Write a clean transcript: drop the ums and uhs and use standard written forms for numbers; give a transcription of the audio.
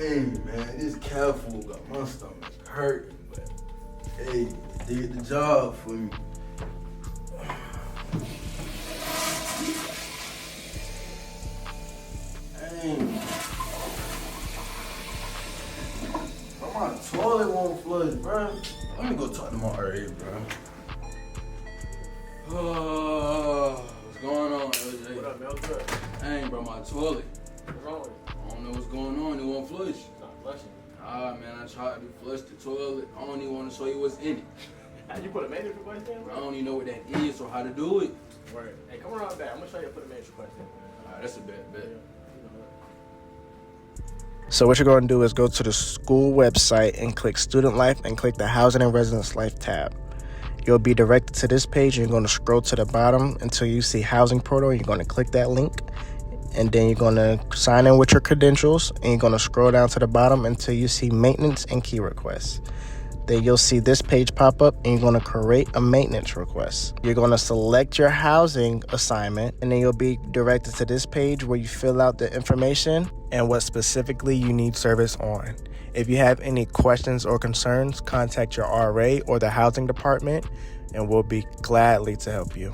Dang, man, this cat food got my stomach hurting, but hey, it did the job for me. Dang. Bro, my toilet won't flush, bro. Let me go talk to my RA, bro. What's going on, LJ? What up, man? What's good? Dang, bro, my toilet. What's wrong with it? I don't know what's going on. It won't flush. It's not flushing. Man, I tried to flush the toilet. I don't even want to show you what's in it. You put a maintenance request in? I don't even know what that is or how to do it. Word. Hey, come around back. I'm gonna show you how to put a maintenance request in. Alright, that's a bad bet. So what you're going to do is go to the school website and click Student Life and click the Housing and Residence Life tab. You'll be directed to this page and you're going to scroll to the bottom until you see Housing Portal. You're going to click that link and then you're going to sign in with your credentials and you're going to scroll down to the bottom until you see Maintenance and Key Requests. Then you'll see this page pop up and you're going to create a maintenance request. You're going to select your housing assignment and then you'll be directed to this page where you fill out the information and what specifically you need service on. If you have any questions or concerns, contact your RA or the housing department and we'll be gladly to help you.